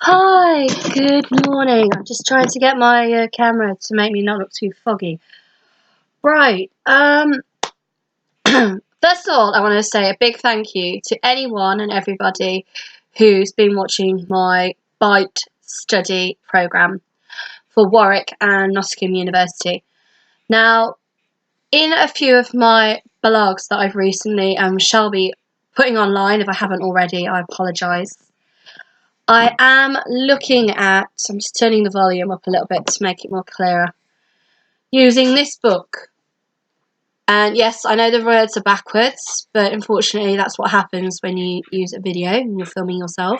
Hi, good morning. I'm just trying to get my camera to make me not look too foggy. Right, first of all, I want to say a big thank you to anyone and everybody who's been watching my Byte study programme for Warwick and Nottingham University. Now, in a few of my blogs that I've recently shall be putting online, if I haven't already, I apologise. I am looking at, I'm just turning the volume up a little bit to make it more clearer, using this book. And yes, I know the words are backwards, but unfortunately that's what happens when you use a video and you're filming yourself.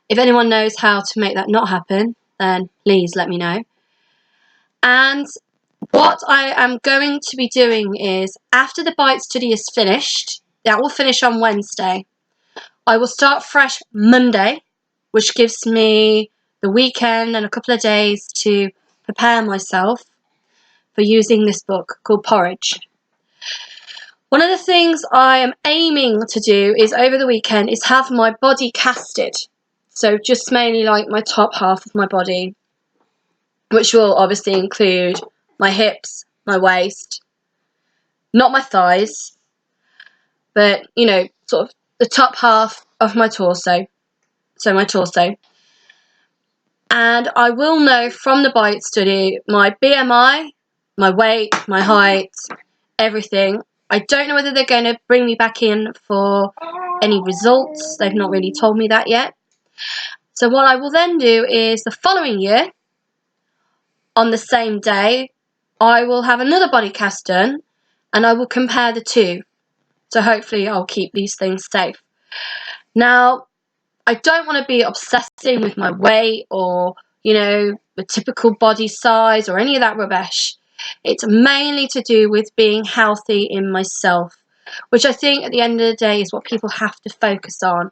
If anyone knows how to make that not happen, then please let me know. And what I am going to be doing is, after the Byte study is finished, that will finish on Wednesday, I will start fresh Monday, which gives me the weekend and a couple of days to prepare myself for using this book called Porridge. One of the things I am aiming to do is over the weekend is have my body casted. So just mainly like my top half of my body, which will obviously include my hips, my waist, not my thighs, but sort of the top half of my torso. So my torso. And I will know from the Byte study my BMI, my weight, my height, everything. I don't know whether they're going to bring me back in for any results. They've not really told me that yet. So what I will then do is the following year, on the same day, I will have another body cast done and I will compare the two. So hopefully I'll keep these things safe. Now, I don't want to be obsessing with my weight or the typical body size or any of that rubbish. It's mainly to do with being healthy in myself, which I think at the end of the day is what people have to focus on.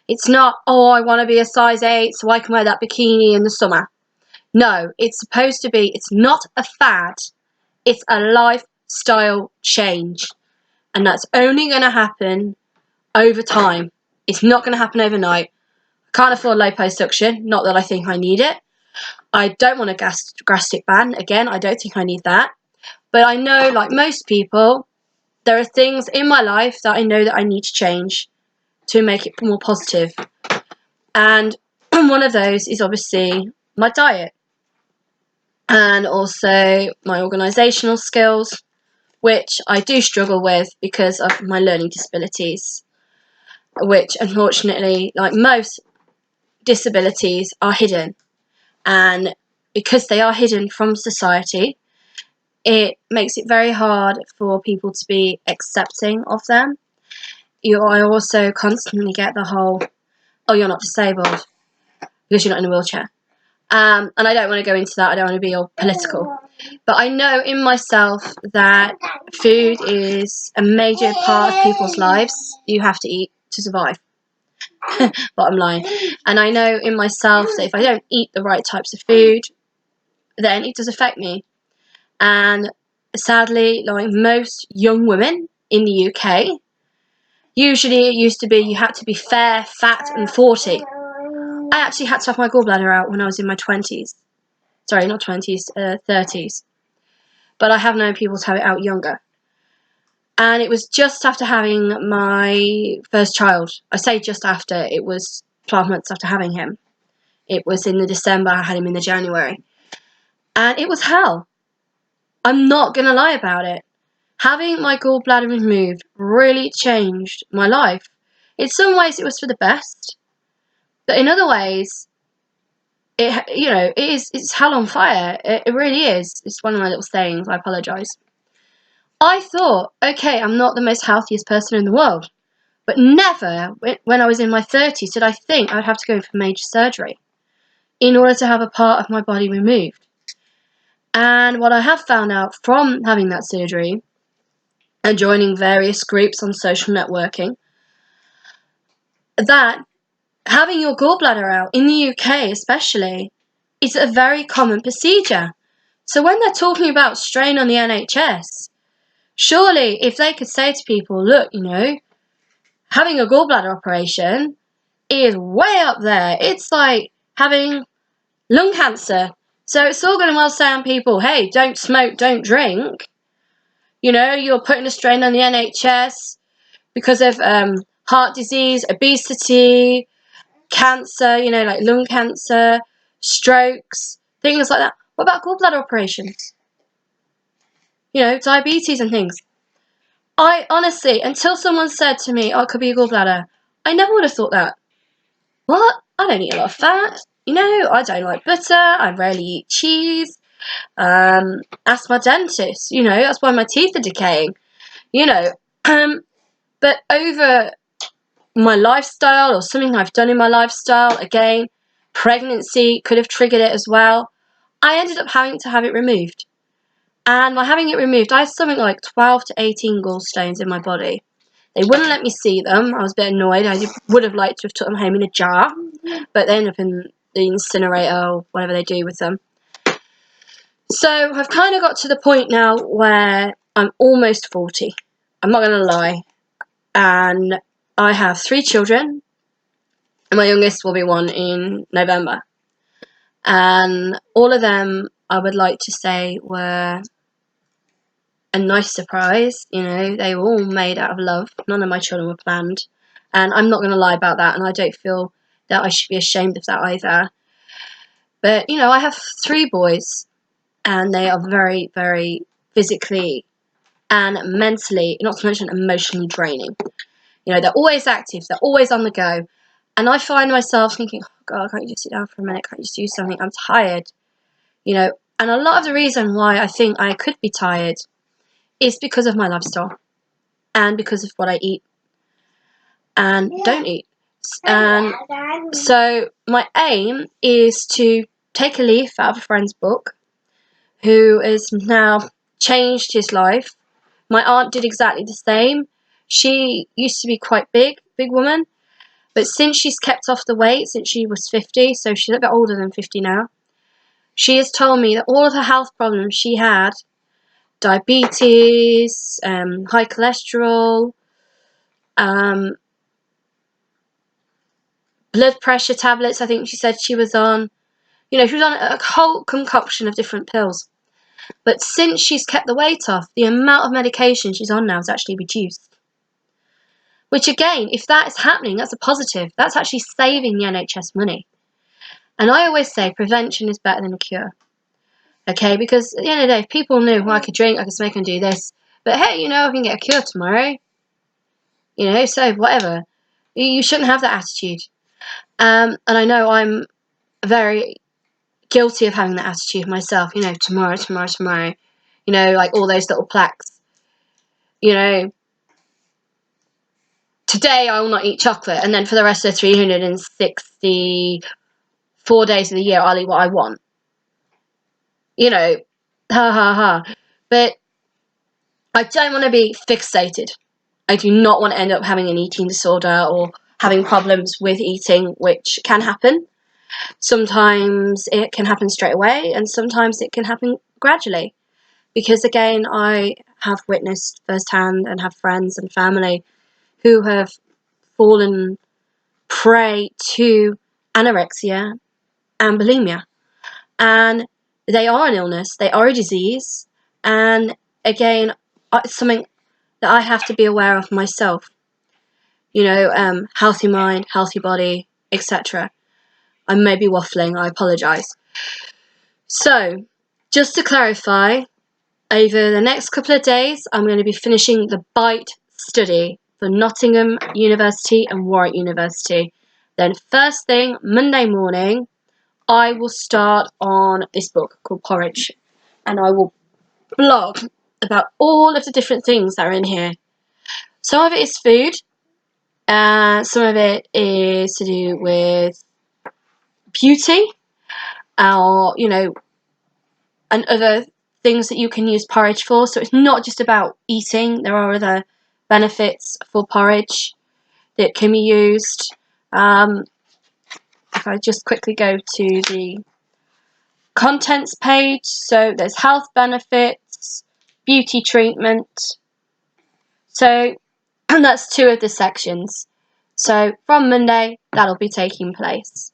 It's not, oh, I want to be a size 8 so I can wear that bikini in the summer. No, it's supposed to be, it's not a fad, it's a lifestyle change. And that's only going to happen over time. It's not going to happen overnight. Can't afford liposuction, not that I think I need it. I don't want a gastric ban, again, I don't think I need that. But I know, like most people, there are things in my life that I know that I need to change to make it more positive. And one of those is obviously my diet. And also my organisational skills, which I do struggle with because of my learning disabilities, which unfortunately, like most disabilities, are hidden. And because they are hidden from society, it makes it very hard for people to be accepting of them. I also constantly get the whole, oh, you're not disabled because you're not in a wheelchair. And I don't want to go into that, I don't want to be all political. But I know in myself that food is a major part of people's lives. You have to eat to survive. Bottom line. And I know in myself that if I don't eat the right types of food, then it does affect me. And sadly, like most young women in the UK, usually it used to be you had to be fair, fat and 40. I actually had to have my gallbladder out when I was in my 20s. Sorry, not 20s, 30s. But I have known people to have it out younger. And it was just after having my first child. I say just after, it was 12 months after having him. It was in the December, I had him in the January. And it was hell. I'm not going to lie about it. Having my gallbladder removed really changed my life. In some ways it was for the best. But in other ways, it's hell on fire. It really is. It's one of my little sayings. I apologise. I thought, okay, I'm not the most healthiest person in the world. But never, when I was in my 30s, did I think I would have to go for major surgery in order to have a part of my body removed. And what I have found out from having that surgery and joining various groups on social networking, that having your gallbladder out, in the UK especially, is a very common procedure. So when they're talking about strain on the NHS, surely if they could say to people, look, having a gallbladder operation is way up there. It's like having lung cancer. So it's all going to well sound people, hey, don't smoke, don't drink. You know, you're putting a strain on the NHS because of heart disease, obesity, cancer, you know, like lung cancer, strokes, things like that. What about gallbladder operations? You know, diabetes and things. I honestly, until someone said to me, oh, it could be a gallbladder, I never would have thought that. What? I don't eat a lot of fat. You know, I don't like butter. I rarely eat cheese. Ask my dentist. You know, that's why my teeth are decaying. You know, but over my lifestyle or something I've done in my lifestyle, again, pregnancy could have triggered it as well. I ended up having to have it removed. And by having it removed, I had something like 12 to 18 gallstones in my body. They wouldn't let me see them. I was a bit annoyed. I would have liked to have took them home in a jar, but they end up in the incinerator or whatever they do with them. So I've kind of got to the point now where I'm almost 40. I'm not going to lie. And I have 3 children. And my youngest will be 1 in November. And all of them, I would like to say, were a nice surprise. You know, they were all made out of love. None of my children were planned. And I'm not going to lie about that. And I don't feel that I should be ashamed of that either. But, you know, I have 3 boys. And they are very, very physically and mentally, not to mention emotionally draining. You know, they're always active. They're always on the go. And I find myself thinking, oh, God, can't you just sit down for a minute? Can't you just do something? I'm tired. You know, and a lot of the reason why I think I could be tired is because of my lifestyle and because of what I eat and don't eat. And so my aim is to take a leaf out of a friend's book who has now changed his life. My aunt did exactly the same. She used to be quite big woman, but since she's kept off the weight since she was 50, so she's a bit older than 50 now, she has told me that all of her health problems she had, diabetes, high cholesterol, blood pressure tablets, I think she said she was on. You know, she was on a whole concoction of different pills. But since she's kept the weight off, the amount of medication she's on now has actually reduced. Which again, if that is happening, that's a positive. That's actually saving the NHS money. And I always say prevention is better than a cure. Okay, because at the end of the day, if people knew, well, I could drink, I could smoke and do this. But hey, you know, I can get a cure tomorrow. You know, so whatever. You shouldn't have that attitude. And I know I'm very guilty of having that attitude myself. You know, tomorrow. You know, like all those little plaques. You know, today I will not eat chocolate, and then for the rest of the 364 days of the year, I'll eat what I want. You know, ha ha ha. But I don't want to be fixated. I do not want to end up having an eating disorder or having problems with eating, which can happen. Sometimes it can happen straight away, and sometimes it can happen gradually. Because again, I have witnessed firsthand and have friends and family who have fallen prey to anorexia and bulimia. And they are an illness, they are a disease, and again, it's something that I have to be aware of myself. You know, healthy mind, healthy body, etc. I may be waffling, I apologise. So, just to clarify, over the next couple of days, I'm going to be finishing the BITE study for Nottingham University and Warwick University. Then first thing, Monday morning, I will start on this book called Porridge. And I will blog about all of the different things that are in here. Some of it is food. Some of it is to do with beauty. Or, you know, and other things that you can use porridge for. So it's not just about eating. There are other benefits for porridge that can be used. If I just quickly go to the contents page, so there's health benefits, beauty treatment. So and that's 2 of the sections. So from Monday, that'll be taking place.